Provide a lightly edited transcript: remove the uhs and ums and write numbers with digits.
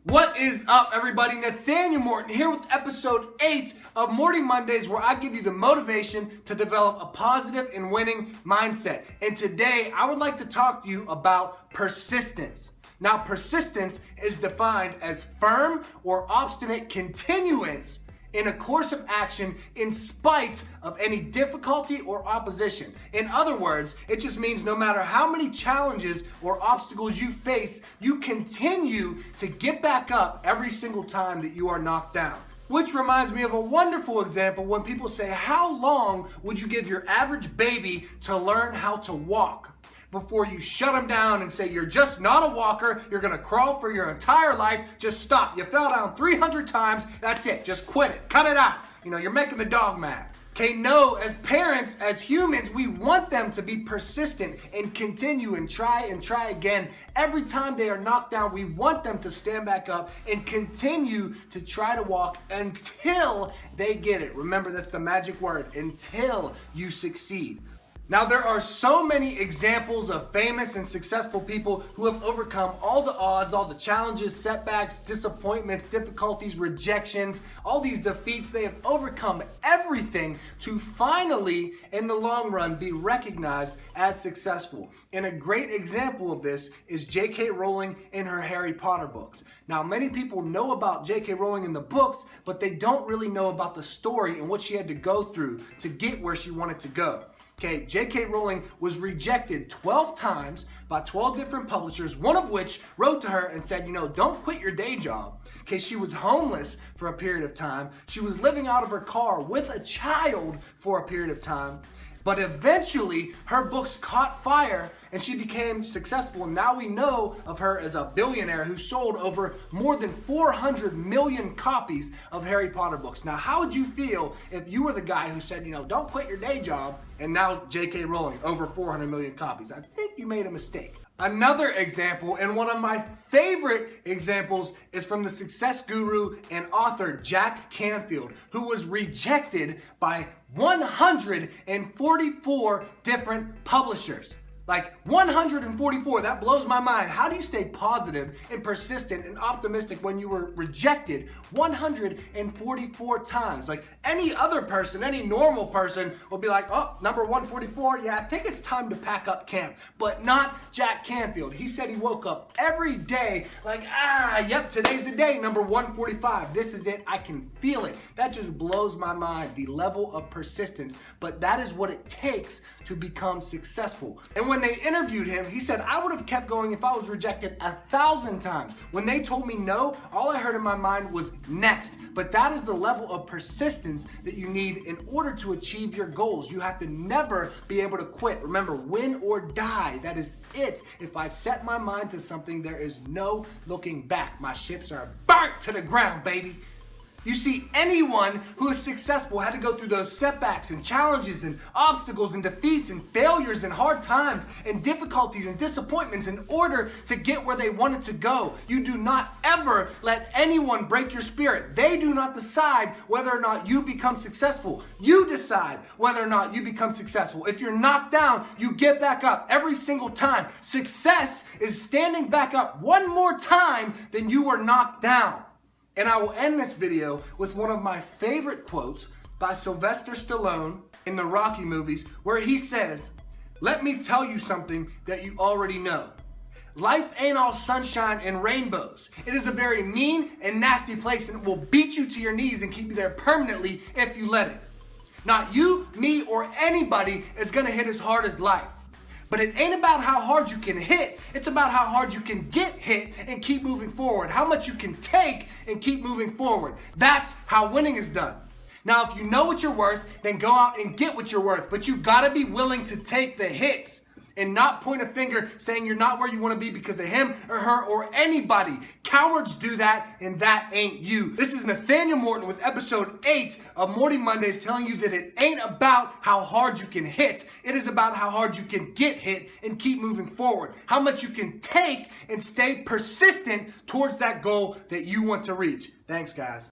What is up, everybody? Nathanael Morton here with episode 8 of Morty Mondays, where I give you the motivation to develop a positive and winning mindset. And today, I would like to talk to you about persistence. Now, persistence is defined as firm or obstinate continuance in a course of action in spite of any difficulty or opposition. In other words, it just means no matter how many challenges or obstacles you face, you continue to get back up every single time that you are knocked down. Which reminds me of a wonderful example when people say, how long would you give your average baby to learn how to walk? Before you shut them down and say, you're just not a walker, you're gonna crawl for your entire life, just stop. You fell down 300 times, that's it, just quit it, cut it out. You're making the dog mad. Okay, no, as parents, as humans, we want them to be persistent and continue and try again. Every time they are knocked down, we want them to stand back up and continue to try to walk until they get it. Remember, that's the magic word, until you succeed. Now, there are so many examples of famous and successful people who have overcome all the odds, all the challenges, setbacks, disappointments, difficulties, rejections, all these defeats. They have overcome everything to finally, in the long run, be recognized as successful. And a great example of this is J.K. Rowling in her Harry Potter books. Now, many people know about J.K. Rowling in the books, but they don't really know about the story and what she had to go through to get where she wanted to go. Okay, J.K. Rowling was rejected 12 times by 12 different publishers, one of which wrote to her and said, don't quit your day job. Okay, she was homeless for a period of time. She was living out of her car with a child for a period of time. But eventually, her books caught fire and she became successful. And now we know of her as a billionaire who sold over more than 400 million copies of Harry Potter books. Now, how would you feel if you were the guy who said, don't quit your day job, and now J.K. Rowling, over 400 million copies? I think you made a mistake. Another example, and one of my favorite examples, is from the success guru and author Jack Canfield, who was rejected by 144 different publishers. Like 144, that blows my mind. How do you stay positive and persistent and optimistic when you were rejected 144 times? Like any other person, any normal person will be like, oh, number 144, yeah, I think it's time to pack up camp. But not Jack Canfield. He said he woke up every day like, yep, today's the day, number 145. This is it, I can feel it. That just blows my mind, the level of persistence. But that is what it takes to become successful. And when they interviewed him, he said, I would have kept going if I was rejected 1,000 times. When they told me no, all I heard in my mind was next. But that is the level of persistence that you need in order to achieve your goals. You have to never be able to quit. Remember, win or die, that is it. If I set my mind to something, there is no looking back. My ships are burnt to the ground, baby. You see, anyone who is successful had to go through those setbacks and challenges and obstacles and defeats and failures and hard times and difficulties and disappointments in order to get where they wanted to go. You do not ever let anyone break your spirit. They do not decide whether or not you become successful. You decide whether or not you become successful. If you're knocked down, you get back up every single time. Success is standing back up one more time than you were knocked down. And I will end this video with one of my favorite quotes by Sylvester Stallone in the Rocky movies, where he says, let me tell you something that you already know. Life ain't all sunshine and rainbows. It is a very mean and nasty place, and it will beat you to your knees and keep you there permanently if you let it. Not you, me, or anybody is gonna hit as hard as life. But it ain't about how hard you can hit, it's about how hard you can get hit and keep moving forward. How much you can take and keep moving forward. That's how winning is done. Now, if you know what you're worth, then go out and get what you're worth. But you gotta be willing to take the hits and not point a finger saying you're not where you wanna be because of him or her or anybody. Cowards do that, and that ain't you. This is Nathanael Morton with episode 8 of Morty Mondays, telling you that it ain't about how hard you can hit. It is about how hard you can get hit and keep moving forward. How much you can take and stay persistent towards that goal that you want to reach. Thanks, guys.